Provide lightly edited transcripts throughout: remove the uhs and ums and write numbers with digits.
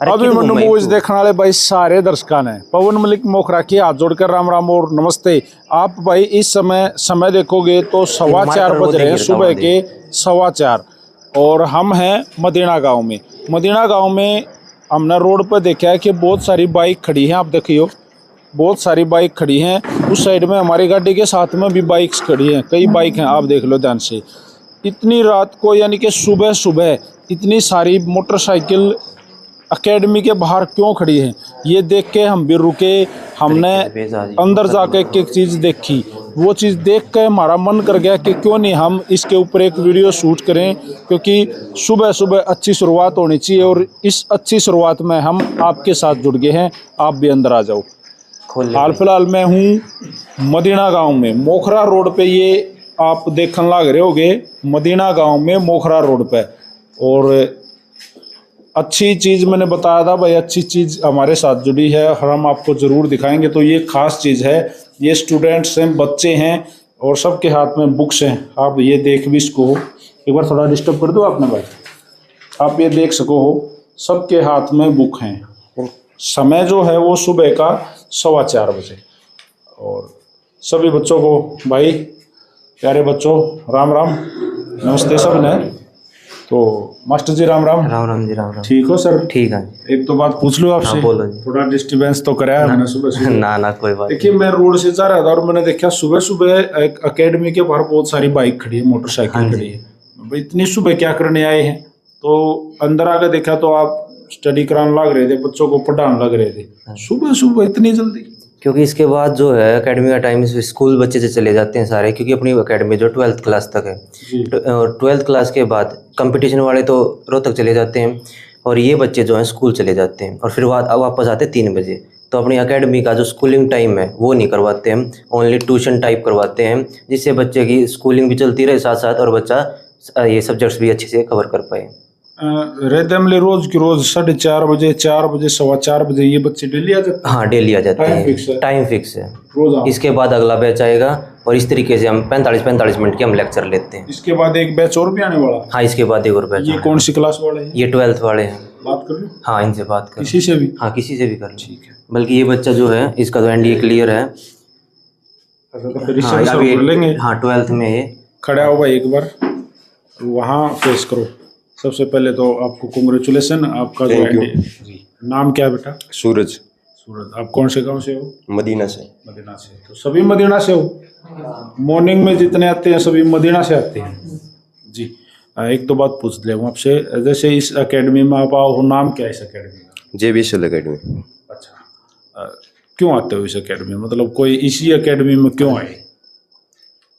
Abhimanyu movies देखने वाले भाई सारे दर्शकों ने पवन मलिक मोखरा की हाथ जोड़कर राम राम और नमस्ते। आप भाई इस समय देखोगे तो 4:15 बज रहे हैं, सुबह के 4:15 और हम हैं मदीना गांव में। मदीना गांव में हमने रोड पर देखा है कि बहुत सारी बाइक खड़ी हैं। आप देखियो बहुत सारी बाइक खड़ी हैं। उस साइड में हमारी गाड़ी के साथ में भी बाइक्स खड़ी हैं, कई बाइक हैं, आप देख लो ध्यान से। इतनी रात को यानी कि सुबह सुबह इतनी सारी मोटरसाइकिल एकेडमी के बाहर क्यों खड़ी है, ये देख के हम भी रुके। हमने अंदर जाके एक चीज़ देखी, वो चीज़ देख के हमारा मन कर गया कि क्यों नहीं हम इसके ऊपर एक वीडियो शूट करें, क्योंकि सुबह सुबह अच्छी शुरुआत होनी चाहिए और इस अच्छी शुरुआत में हम आपके साथ जुड़ गए हैं। आप भी अंदर आ जाओ। हाल फिलहाल मैं हूँ मदीना गांव में, मोखरा रोड पे। ये आप देखने लग रहे होगे मदीना गांव में मोखरा रोड पे। और अच्छी चीज़ मैंने बताया था भाई, अच्छी चीज़ हमारे साथ जुड़ी है और हम आपको ज़रूर दिखाएंगे। तो ये खास चीज़ है, ये स्टूडेंट्स हैं, बच्चे हैं और सबके हाथ में बुक्स हैं। आप ये देख भी इसको एक बार थोड़ा डिस्टर्ब कर दो आपने भाई, आप ये देख सको हो सबके हाथ में बुक हैं। और समय जो है वो सुबह का 4:15 बजे। और सभी बच्चों को भाई, प्यारे बच्चों, राम राम नमस्ते सब ने। तो मास्टर जी राम राम। राम राम जी, राम राम। ठीक हो सर? ठीक है। एक तो बात पूछ लूं आपसे? हाँ, बोलो जी। थोड़ा डिस्टर्बेंस तो कराया मैंने सुबह सुबह। ना कोई बात। देखिए मैं रोड से जा रहा था और मैंने देखा सुबह सुबह एक एकेडमी के बाहर बहुत सारी बाइक खड़ी है, मोटरसाइकिल खड़ी है। भाई इतनी सुबह क्या करने आए हैं? तो अंदर आकर देखा तो आप स्टडी कराने लग रहे थे, बच्चों को पढ़ाने लग रहे थे सुबह सुबह इतनी जल्दी। क्योंकि इसके बाद जो है एकेडमी का टाइम, स्कूल बच्चे से चले जाते हैं सारे, क्योंकि अपनी एकेडमी जो 12th क्लास तक है। 12th क्लास के बाद कंपटीशन वाले तो रोहतक चले जाते हैं और ये बच्चे जो हैं स्कूल चले जाते हैं और फिर वापस आते 3 बजे। तो अपनी एकेडमी का जो स्कूलिंग टाइम है वो नहीं करवाते हम, ओनली ट्यूशन टाइप करवाते हैं, जिससे बच्चे की स्कूलिंग भी चलती रहे साथ साथ और बच्चा ये सब्जेक्ट्स भी अच्छे से कवर कर पाए। रेदमले रोज की रोज 4:30 बजे, 4 बजे, 4:15 बजे ये बच्चे डेली आ जाते हैं? हाँ, डेली आ जाते हैं, टाइम फिक्स है रोज। इसके बाद अगला बैच आएगा और इस तरीके से हम 45-45 मिनट के हम लेक्चर लेते हैं। इसके बाद एक बैच और भी आने वाला? हाँ, इसके बाद एक और बैच। ये कौन सी क्लास वाले हैं? ये 12th वाले हैं। बात कर लो। हाँ, इनसे बात कर, किसी से भी? हाँ, किसी से भी कर लो। ठीक है। बल्कि ये बच्चा जो है इसका तो एनडीए क्लियर है। हाँ, अभी लेंगे। हाँ, 12th में ये खड़ा हो भाई, एक बार वहाँ फेस करो। सबसे पहले तो आपको कांग्रेचुलेसन। आपका जो है नाम क्या है बेटा? सूरज। सूरज। आप कौन से गांव से हो? मदीना से। मदीना से। तो सभी मदीना से हो? मॉर्निंग में जितने आते हैं सभी मदीना से आते हैं जी। एक तो बात पूछ ले आपसे, जैसे इस एकेडमी में आप आओ, नाम क्या है इस एकेडमी का? JBSL academy. अच्छा, क्यों आते हो इस एकेडमी में? मतलब कोई इसी एकेडमी में क्यों आए?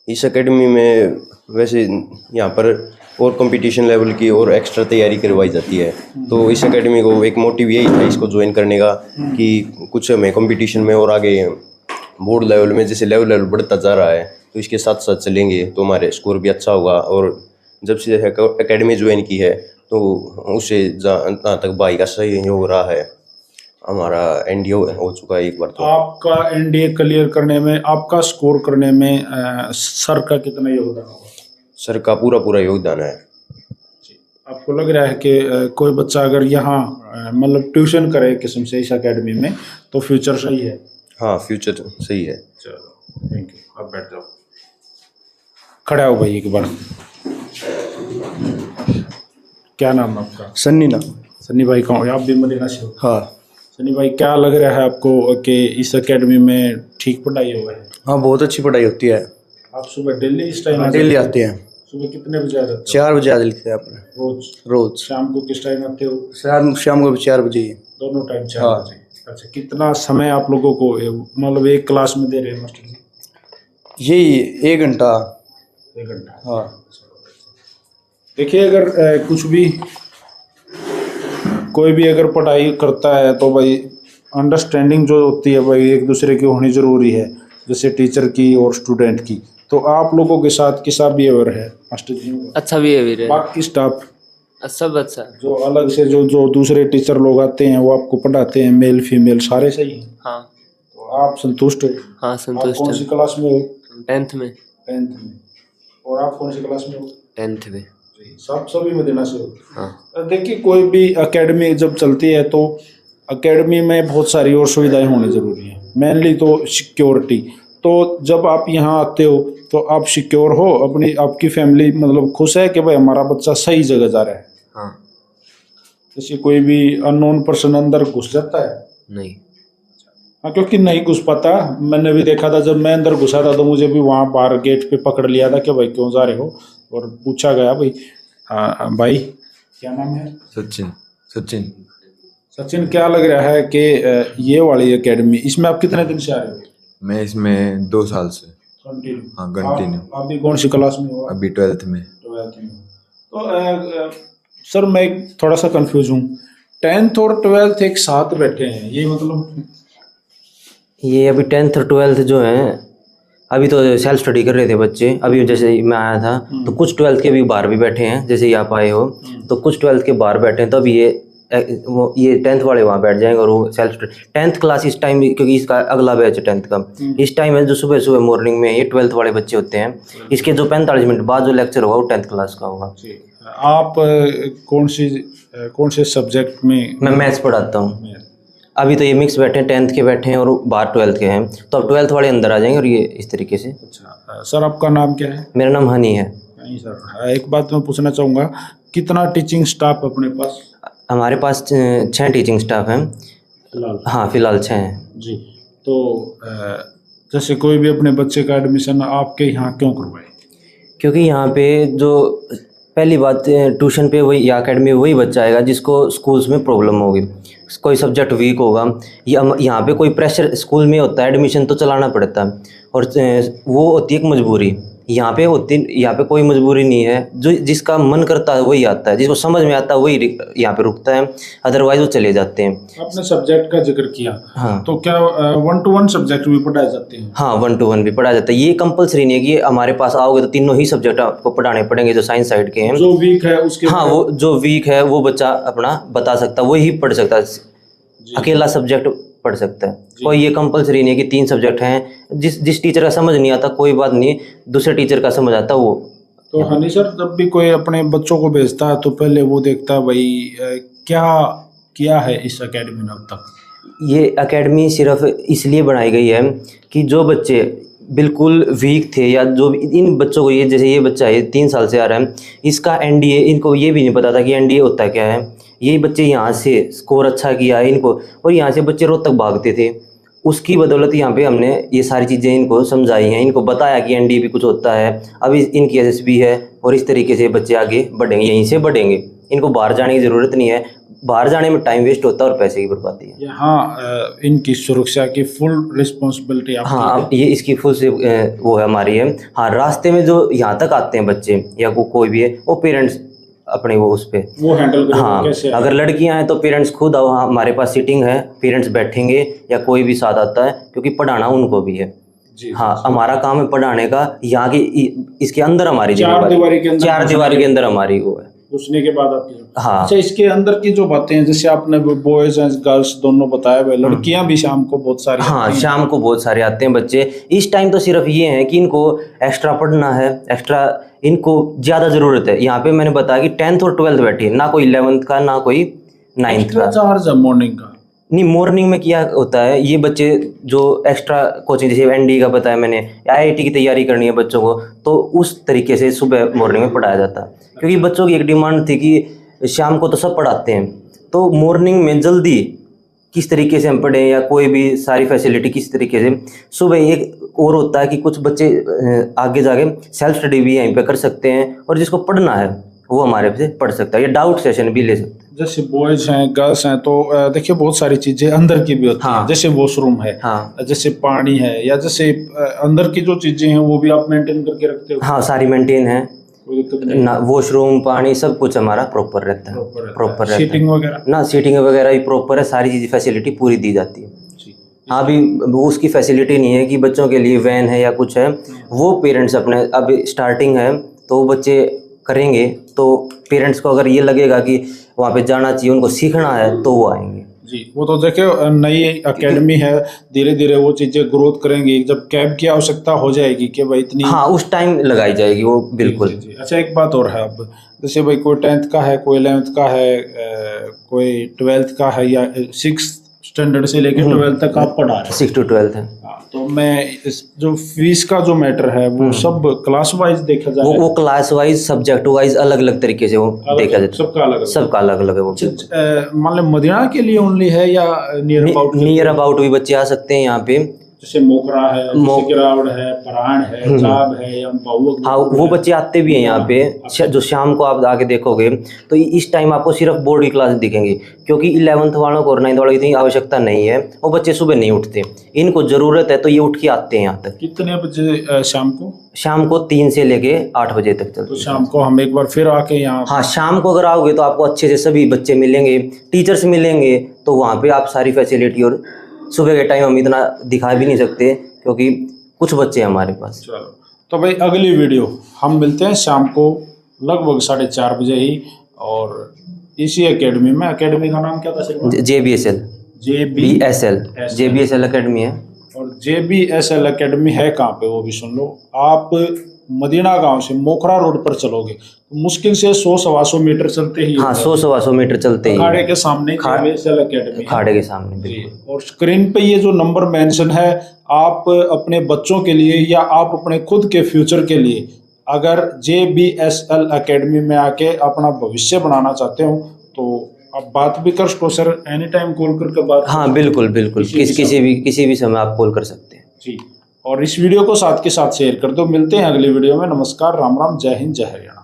इस एकेडमी में वैसे यहाँ पर और कंपटीशन लेवल की और एक्स्ट्रा तैयारी करवाई जाती है। तो इस एकेडमी को एक मोटिव यही था इसको ज्वाइन करने का कि कुछ हमें कंपटीशन में और आगे बोर्ड लेवल में जैसे लेवल बढ़ता जा रहा है तो इसके साथ साथ चलेंगे तो हमारे स्कोर भी अच्छा होगा। और जब से एकेडमी ज्वाइन की है तो उससे जहाँ तक भाई का सही हो रहा है, हमारा एनडीए हो चुका है एक बार। तो आपका एनडीए क्लियर करने में, आपका स्कोर करने में सर का कितना योगदान होगा? सर का पूरा योगदान है। आपको लग रहा है कि कोई बच्चा अगर यहाँ मतलब ट्यूशन करे किस्म से इस एकेडमी में तो फ्यूचर सही है? हाँ, फ्यूचर सही है। चलो थैंक यू। आप बैठ जाओ। खड़ा हो भाई एक बार। क्या नाम है आपका? सन्नी ना। सन्नी भाई कौन? आप भी मदीना से हो? हाँ। सन्नी भाई क्या लग रहा है आपको कि इस एकेडमी में ठीक पढ़ाई हो है? हाँ, बहुत अच्छी पढ़ाई होती है। आप सुबह डेली इस टाइम? डेली आते हैं। सुबह कितने बजे आ जाते हो? 4 बजे आ जाते हैं अपने रोज। शाम को किस टाइम आते हो? शाम को भी 4 बजे ही। दोनों टाइम 4 बजे? अच्छा, कितना समय आप लोगों को मतलब एक क्लास में दे रहे हैं मास्टर जी? यही 1 घंटा। 1 घंटा? हाँ। देखिए अगर कुछ भी कोई भी अगर पढ़ाई करता है तो भाई अंडरस्टैंडिंग जो होती है भाई एक दूसरे की होनी ज़रूरी है, जैसे टीचर की और स्टूडेंट की। तो आप लोगों के साथ कैसा बिहेवियर है मास्टर जी? अच्छा बिहेवियर है। बाकी स्टाफ सब अच्छा। जो अलग से जो दूसरे टीचर लोग आते हैं वो आपको पढ़ाते हैं, मेल फीमेल सारे सही हैं? हाँ। तो आप संतुष्ट हो? हाँ, संतुष्ट। आप कौन सी क्लास में हो? 10th में। 10th में। और आप कौन सी क्लास में हो? 10th में। सब सभी मदीना से हो। हाँ। देखिए कोई भी एकेडमी जब चलती है तो एकेडमी में बहुत सारी और सुविधाएं होनी जरूरी है, मेनली तो सिक्योरिटी। तो जब आप यहाँ आते हो तो आप सिक्योर हो, अपनी आपकी फैमिली मतलब खुश है कि भाई हमारा बच्चा सही जगह जा रहा है। हाँ। जैसे कोई भी अननोन पर्सन अंदर घुस जाता है? नहीं। हाँ, क्योंकि नहीं घुस पाता। मैंने भी देखा था, जब मैं अंदर घुसा था तो मुझे भी वहाँ बाहर गेट पे पकड़ लिया था कि भाई क्यों जा रहे हो, और पूछा गया भाई भाई क्या नाम है? सचिन। सचिन। सचिन, क्या लग रहा है कि ये वाली एकेडमी, इसमें आप कितने दिन से आ रहे हो? मैं इसमें 2 साल से। कंटिन्यू? हाँ, कंटिन्यू। आप अभी कौन सी क्लास में हो? अभी 12th में। 12th में। तो सर मैं थोड़ा सा कंफ्यूज हूँ, 10th और 12th एक साथ बैठे हैं, ये मतलब? ये अभी 10th और 12th जो है अभी तो सेल्फ स्टडी कर रहे थे बच्चे। अभी जैसे मैं आया था तो कुछ 12th के भी बाहर भी बैठे हैं, जैसे ही आप आए हो तो कुछ 12th के बाहर बैठे हैं। तो अभी ये 10th वाले वहाँ बैठ जाएंगे और वो सेल्फ स्टडी 10th क्लास इस टाइम, क्योंकि इसका अगला बैच है 10th का, इस टाइम है जो सुबह सुबह मॉर्निंग में ये 12th वाले बच्चे होते हैं। इसके जो 45 मिनट बाद जो लेक्चर होगा वो 10th क्लास का होगा। आप कौन से सब्जेक्ट में? मैं मैथ्स पढ़ाता हूँ। अभी तो ये मिक्स बैठे हैं, 10th के बैठे हैं और बाहर 12th के हैं, तो अब 12th वाले अंदर आ जाएंगे और ये इस तरीके से। अच्छा सर, आपका नाम क्या है? मेरा नाम हनी है। नहीं सर, एक बात मैं पूछना चाहूँगा, कितना टीचिंग स्टाफ अपने पास? हमारे पास 6 टीचिंग स्टाफ हैं फिलहाल। हाँ, फिलहाल 6 हैं जी। तो जैसे कोई भी अपने बच्चे का एडमिशन आपके यहाँ क्यों करवाए? क्योंकि यहाँ पे जो पहली बात, ट्यूशन पे वही या अकेडमी वही बच्चा आएगा जिसको स्कूल्स में प्रॉब्लम होगी, कोई सब्जेक्ट वीक होगा। यहाँ पे कोई प्रेशर स्कूल में होता है, एडमिशन तो चलाना पड़ता है और वो होती है एक मजबूरी। यहाँ पे कोई मजबूरी नहीं है, जो जिसका मन करता है वही आता है, जिसको समझ में आता है वही यहाँ पे रुकता है, अदरवाइज वो चले जाते हैं। आपने सब्जेक्ट का जिक्र किया, हाँ, तो क्या 1-to-1 सब्जेक्ट भी पढ़ाए जाते हैं? हाँ, 1-to-1 भी पढ़ाया जाता है। ये कंपलसरी नहीं है कि हमारे पास आओगे तो तीनों ही सब्जेक्ट आपको पढ़ाने पड़ेंगे जो साइंस साइड के हैं। जो वीक है उसके? हाँ, वो जो वीक है वो बच्चा अपना बता सकता है, वही पढ़ सकता है, अकेला सब्जेक्ट पढ़ सकता है। कोई ये कंपलसरी नहीं है कि 3 सब्जेक्ट हैं, जिस टीचर का समझ नहीं आता कोई बात नहीं, दूसरे टीचर का समझ आता वो। तो हनी सर, जब भी कोई अपने बच्चों को भेजता है तो पहले वो देखता है भाई क्या किया है इस एकेडमी ने अब तक। ये एकेडमी सिर्फ इसलिए बनाई गई है कि जो बच्चे बिल्कुल वीक थे या जो इन बच्चों को, ये जैसे ये बच्चा है 3 साल से आ रहा है, इसका एनडीए, इनको ये भी नहीं पता था कि एनडीए होता क्या है। ये बच्चे यहाँ से स्कोर अच्छा किया है इनको, और यहाँ से बच्चे रोहतक भागते थे, उसकी बदौलत यहाँ पे हमने ये सारी चीज़ें इनको समझाई हैं, इनको बताया कि एनडीए भी कुछ होता है, अभी इनकी एसएसबी है, और इस तरीके से बच्चे आगे बढ़ेंगे, यहीं से बढ़ेंगे। इनको बाहर जाने की ज़रूरत नहीं है, बाहर जाने में टाइम वेस्ट होता है और पैसे की बर्बादी है। यहाँ इनकी सुरक्षा की फुल रिस्पॉन्सिबिलिटी आपकी है? हाँ, ये इसकी फुल से वो है हमारी है। हाँ, रास्ते में जो यहाँ तक आते हैं बच्चे या कोई भी है, वो पेरेंट्स अपने वो उस पे वो हैंडल करेंगे। हाँ, कैसे? अगर लड़कियां हैं तो पेरेंट्स खुद आओ, हाँ, हमारे पास सीटिंग है, पेरेंट्स बैठेंगे या कोई भी साथ आता है, क्योंकि पढ़ाना उनको भी है। जी, हाँ, हमारा काम है पढ़ाने का। यहाँ की इसके अंदर हमारी 4 दीवारी के अंदर, 4 दीवारी के अंदर हमारी वो है। घुसने के बाद आपकी। हाँ। अच्छा, इसके अंदर की जो बातें हैं, जैसे आपने बॉयज एंड गर्ल्स दोनों बताया, भाई लड़कियां भी शाम को बहुत सारी हाँ, आती हैं। शाम को बहुत सारे आते हैं बच्चे। इस टाइम तो सिर्फ ये है कि इनको एक्स्ट्रा पढ़ना है, एक्स्ट्रा इनको ज़्यादा ज़रूरत है। यहाँ पे मैंने बताया कि 10th और 12th बैठी है, ना कोई 11th का ना कोई 9th का। चार्ज है मॉर्निंग का? नहीं, मॉर्निंग में क्या होता है, ये बच्चे जो एक्स्ट्रा कोचिंग, जैसे एनडी का बताया मैंने, आईआईटी की तैयारी करनी है बच्चों को, तो उस तरीके से सुबह मॉर्निंग में पढ़ाया जाता है। क्योंकि बच्चों की एक डिमांड थी कि शाम को तो सब पढ़ाते हैं, तो मॉर्निंग में जल्दी किस तरीके से हम पढ़ें या कोई भी सारी फैसिलिटी किस तरीके से। सुबह एक और होता है कि कुछ बच्चे आगे जाके सेल्फ स्टडी भी यहीं पे कर सकते हैं, और जिसको पढ़ना है वो हमारे से पढ़ सकता है, या डाउट सेशन भी ले सकते हैं। जैसे बॉयज हैं, गर्ल्स हैं, तो देखिए बहुत सारी चीजें अंदर की भी होती हैं। हाँ। जैसे वॉशरूम है, हाँ, जैसे पानी है, या जैसे अंदर की जो चीजें हैं वो भी आप मेंटेन करके रखते हो? हाँ, सारी मेंटेन है कोई दिक्कत नहीं? ना, वॉशरूम पानी सब कुछ हमारा प्रॉपर रहता है, प्रॉपर रहता है। सीटिंग वगैरह? ना, सीटिंग वगैरह भी प्रॉपर है, सारी चीज़ फैसिलिटी पूरी दी जाती है। हाँ, अभी उसकी फैसिलिटी नहीं है कि बच्चों के लिए वैन है या कुछ है, वो पेरेंट्स अपने, अभी स्टार्टिंग है तो वो बच्चे करेंगे, तो पेरेंट्स को अगर ये लगेगा कि वहाँ पे जाना चाहिए, उनको सीखना है, तो वो आएंगे। जी, वो तो देखिए नई एकेडमी है, धीरे धीरे वो चीजें ग्रोथ करेंगी, जब कैब की आवश्यकता हो जाएगी कि भाई इतनी। हाँ, उस टाइम लगाई जाएगी वो, बिल्कुल। जी। अच्छा, एक बात और है, अब जैसे भाई कोई 10th का है, कोई 11th का है, कोई 12th का है, या 6th स्टैंडर्ड से लेके 12th तक आप पढ़ा रहे 6 to 12 है। हैं, तो मैं इस जो फीस का जो मैटर है वो सब क्लास वाइज देखा जाए, वो क्लास वाइज, सब्जेक्ट वाइज अलग अलग तरीके से वो देखा जाता है, सबका अलग अलग। सबका अलग अलग है वो। मान लो मदीना के लिए ओनली है या नियर अबाउट भी बच्चे आ सकते हैं यहाँ पे, जैसे मोखरा है, जैसे गिरावड़ है, परान है, जाब है, या बाहुआ। हाँ, वो बच्चे आते भी हैं यहाँ पे। जो शाम को आप आके देखोगे तो इस टाइम आपको सिर्फ बोर्ड की क्लास दिखेंगी, क्योंकि 11th वालों को और 9th वालों की इतनी आवश्यकता नहीं है, वो बच्चे सुबह नहीं उठते, इनको जरूरत है तो ये उठ के आते हैं यहाँ तक। कितने बजे शाम को? शाम को 3 से लेके 8 बजे तक चलते तो हैं। शाम को हम एक बार फिर आके यहाँ। हाँ, शाम को अगर आओगे तो आपको अच्छे से सभी बच्चे मिलेंगे, टीचर्स मिलेंगे, तो वहाँ पे आप सारी फैसिलिटी, और सुबह के टाइम हम इतना दिखा भी नहीं सकते क्योंकि कुछ बच्चे हैं हमारे पास। चलो, तो भाई अगली वीडियो हम मिलते हैं शाम को लगभग 4:30 बजे ही, और इसी एकेडमी में। एकेडमी का नाम क्या था सर? JBSL एकेडमी है। और JBSL एकेडमी है कहाँ पे वो भी सुन लो। आप मदीना गांव से मोखरा रोड पर चलोगे तो मुश्किल से 100-125 मीटर चलते ही, हाँ, 100-125 मीटर चलते ही खाड़े के सामने JBSL एकेडमी है। खाड़े के सामने, बिल्कुल। और स्क्रीन पे ये जो नंबर मेंशन है, आप अपने बच्चों के लिए या आप अपने खुद के फ्यूचर के लिए अगर JBSL एकेडमी में आके अपना भविष्य बनाना चाहते हो तो आप बात भी कर सको सर, एनी टाइम कॉल करके बात। हाँ, बिल्कुल बिल्कुल, किसी भी समय आप कॉल कर सकते हैं जी। और इस वीडियो को साथ के साथ शेयर कर दो। मिलते हैं अगली वीडियो में। नमस्कार, राम राम, जय हिंद, जय हरियाणा।